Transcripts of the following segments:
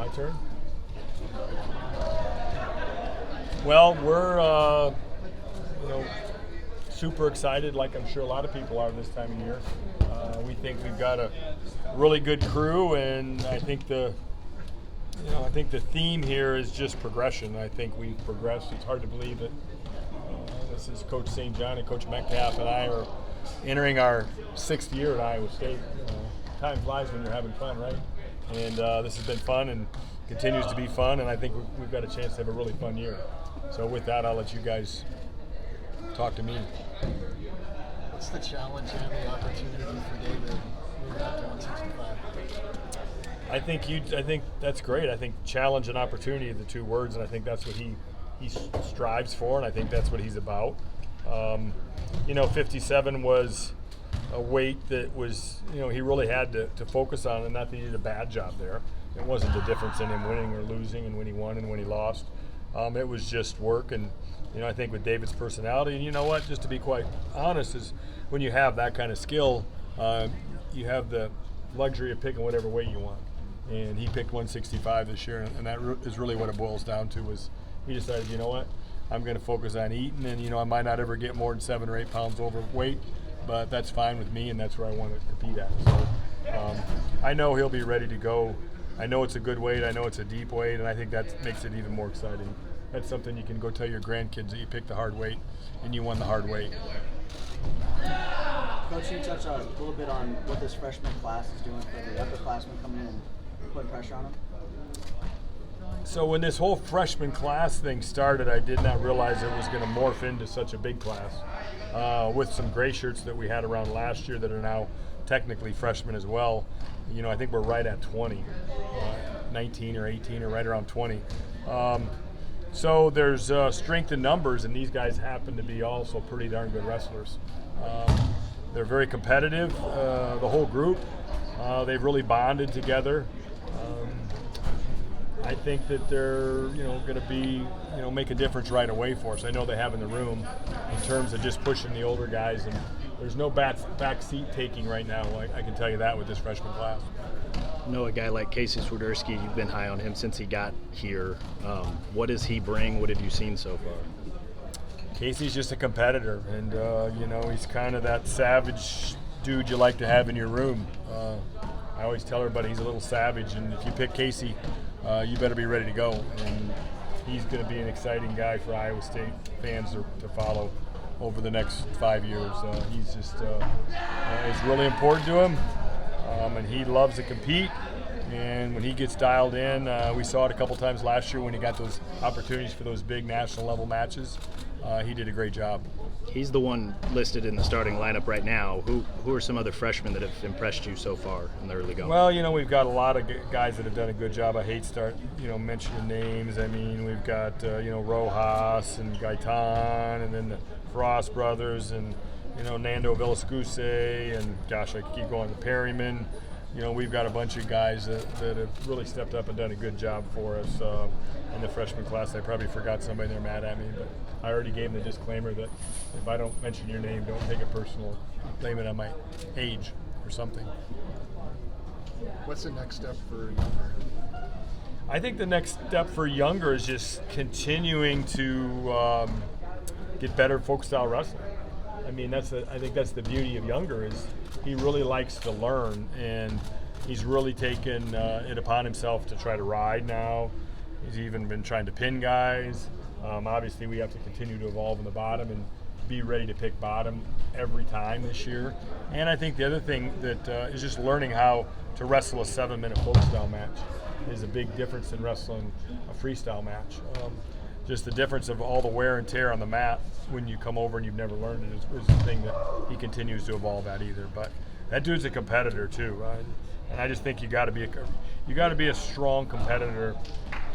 My turn? Well, we're super excited, like I'm sure a lot of people are this time of year. We think we've got a really good crew, and I think the theme here is just progression. I think we've progressed. It's hard to believe that this is Coach St. John and Coach Metcalf and I are entering our 6th year at Iowa State. Time flies when you're having fun, right? And this has been fun and continues to be fun, and I think we've got a chance to have a really fun year. So with that, I'll let you guys talk to me. What's the challenge and the opportunity for David moving up to 165? I think that's great. I think challenge and opportunity are the two words, and I think that's what he strives for, and I think that's what he's about. 57 was a weight that was, he really had to focus on, and not that he did a bad job there. It wasn't the difference in him winning or losing and when he won and when he lost. It was just work, and I think with David's personality, and you know what, just to be quite honest, is when you have that kind of skill, you have the luxury of picking whatever weight you want. And he picked 165 this year, and that is really what it boils down to. Was he decided, you know what, I'm going to focus on eating, and I might not ever get more than 7 or 8 pounds overweight, but that's fine with me, and that's where I want to compete at. So I know he'll be ready to go. I know it's a good weight. I know it's a deep weight, and I think that makes it even more exciting. That's something you can go tell your grandkids, that you picked the hard weight and you won the hard weight. Coach, you touched a little bit on what this freshman class is doing for the upperclassmen coming in and putting pressure on them. So when this whole freshman class thing started, I did not realize it was going to morph into such a big class. With some gray shirts that we had around last year that are now technically freshmen as well. I think we're right at 20, 19 or 18 or right around 20. So there's strength in numbers, and these guys happen to be also pretty darn good wrestlers. They're very competitive, the whole group. They've really bonded together. I think that they're, going to be, make a difference right away for us. I know they have in the room in terms of just pushing the older guys, and there's no back seat taking right now. I can tell you that with this freshman class. A guy like Casey Swiderski, you've been high on him since he got here. What does he bring? What have you seen so far? Casey's just a competitor, and he's kind of that savage dude you like to have in your room. I always tell everybody he's a little savage, and if you pick Casey, you better be ready to go. And he's going to be an exciting guy for Iowa State fans to follow over the next 5 years. He's just it's really important to him, and he loves to compete. And when he gets dialed in, we saw it a couple times last year when he got those opportunities for those big national level matches. He did a great job. He's the one listed in the starting lineup right now. Who are some other freshmen that have impressed you so far in the early going? Well, we've got a lot of guys that have done a good job. I hate mentioning names. I mean, we've got Rojas and Gaitan, and then the Frost brothers, and Nando Villascuse, and gosh, I could keep going. The Perryman. We've got a bunch of guys that have really stepped up and done a good job for us in the freshman class. I probably forgot somebody, they're mad at me, but I already gave them the disclaimer that if I don't mention your name, don't take it personal. Blame it on my age or something. What's the next step for Younger? I think the next step for Younger is just continuing to get better folk style wrestling. I mean, I think that's the beauty of Younger, is he really likes to learn, and he's really taken it upon himself to try to ride now. He's even been trying to pin guys. Obviously, we have to continue to evolve in the bottom and be ready to pick bottom every time this year. And I think the other thing that is just learning how to wrestle a 7-minute folk style match is a big difference in wrestling a freestyle match. Just the difference of all the wear and tear on the mat when you come over and you've never learned it is the thing that he continues to evolve at either. But that dude's a competitor too, and I just think you got to be a strong competitor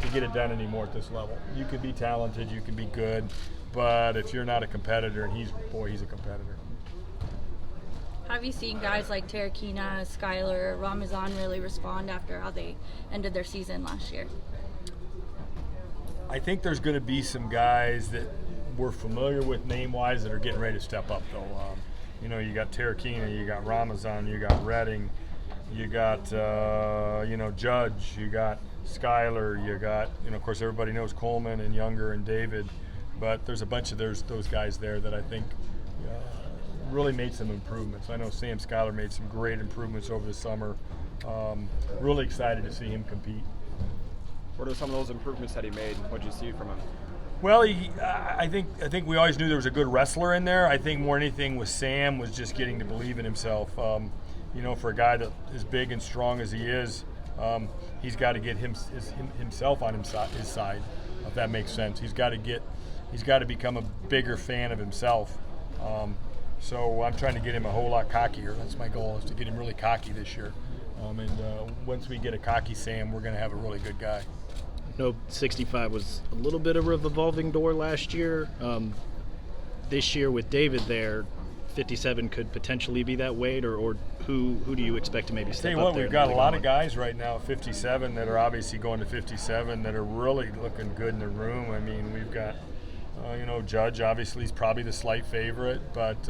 to get it done anymore at this level. You can be talented, you can be good, but if you're not a competitor, and he's a competitor. Have you seen guys like Terakina, Skylar, Ramazan really respond after how they ended their season last year? I think there's going to be some guys that we're familiar with name-wise that are getting ready to step up, though. You got Terakina, you got Ramazan, you got Redding, You got Judge. You got Skyler. You got of course everybody knows Coleman and Younger and David, but there's a bunch of those guys there that I think really made some improvements. I know Sam Skyler made some great improvements over the summer. Really excited to see him compete. What are some of those improvements that he made? What did you see from him? Well, I think we always knew there was a good wrestler in there. I think more than anything with Sam was just getting to believe in himself. For a guy that is big and strong as he is, he's got to get himself on his side, if that makes sense. He's got to become a bigger fan of himself. So I'm trying to get him a whole lot cockier. That's my goal, is to get him really cocky this year. Once we get a cocky Sam, we're going to have a really good guy. No, 65 was a little bit of a revolving door last year. This year with David there, 57 could potentially be that weight, or who do you expect to maybe step Tell you up what, there? we've got a lot of guys right now at 57 that are obviously going to 57 that are really looking good in the room. I mean, we've got, Judge obviously is probably the slight favorite, but,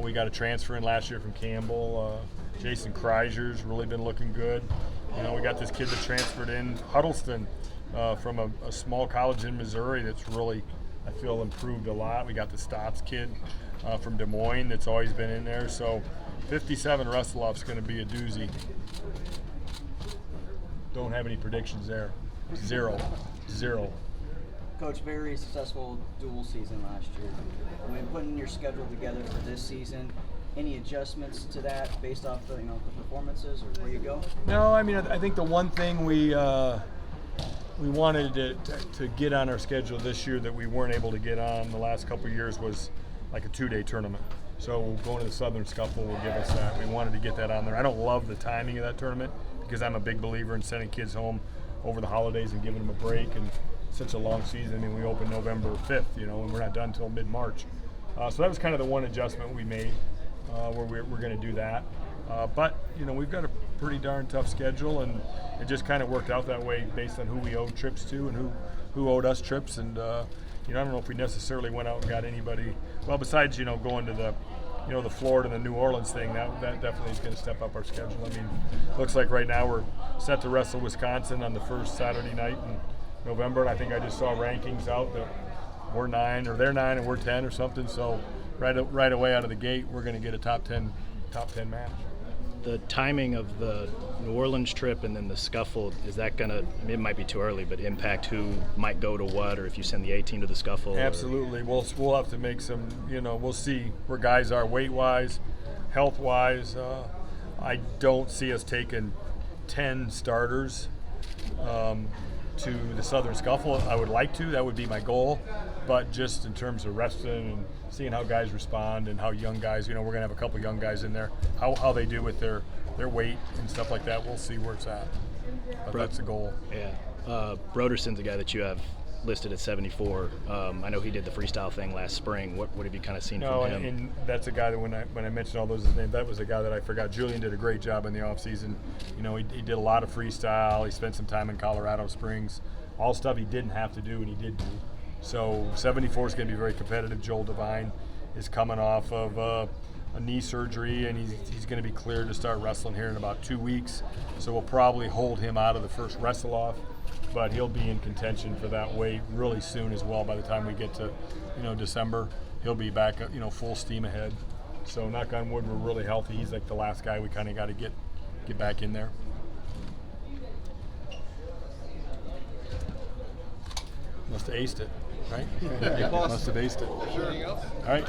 we got a transfer in last year from Campbell. Jason Kreiser's really been looking good. We got this kid that transferred in, Huddleston, from a small college in Missouri that's really, I feel, improved a lot. We got the Stotts kid from Des Moines that's always been in there. So 57 Wrestleoff's going to be a doozy. Don't have any predictions there. Zero. Coach, very successful dual season last year. When putting your schedule together for this season, any adjustments to that based off the performances or where you go? No, I mean, I think the one thing we wanted to get on our schedule this year that we weren't able to get on the last couple of years was like a 2-day tournament. So going to the Southern Scuffle will give us that. We wanted to get that on there. I don't love the timing of that tournament because I'm a big believer in sending kids home over the holidays and giving them a break, and such a long season. I mean, we open November 5th, and we're not done until mid-March. So that was kind of the one adjustment we made, where we're going to do that. But we've got a pretty darn tough schedule, and it just kind of worked out that way based on who we owed trips to and who owed us trips. And I don't know if we necessarily went out and got anybody. Well, besides going to the Florida and the New Orleans thing, that definitely is going to step up our schedule. I mean, looks like right now we're set to wrestle Wisconsin on the first Saturday night in November, and I think I just saw rankings out that we're 9 or they're 9 and we're 10 or something. So right away out of the gate, we're going to get a top 10 match. The timing of the New Orleans trip and then the Scuffle, is that going to, it might be too early, but impact who might go to what, or if you send the 18 to the Scuffle? Absolutely. We'll have to make some, we'll see where guys are weight-wise, health-wise. I don't see us taking 10 starters to the Southern Scuffle. I would like to. That would be my goal. But just in terms of resting and seeing how guys respond and how young guys, we're going to have a couple young guys in there, how they do with their weight and stuff like that. We'll see where it's at. But that's the goal. Yeah. Broderson's a guy that you have listed at 74. I know he did the freestyle thing last spring. What have you kind of seen from him? And that's a guy that when I mentioned all those names, that was a guy that I forgot. Julian did a great job in the offseason. He did a lot of freestyle. He spent some time in Colorado Springs. All stuff he didn't have to do, and he did do. So 74 is going to be very competitive. Joel Devine is coming off of a knee surgery, and he's going to be cleared to start wrestling here in about 2 weeks. So we'll probably hold him out of the first wrestle-off, but he'll be in contention for that weight really soon as well. By the time we get to December, he'll be back full steam ahead. So knock on wood, we're really healthy. He's like the last guy we kind of got to get back in there. Must have aced it, right? Must have aced it. Anything else? All right.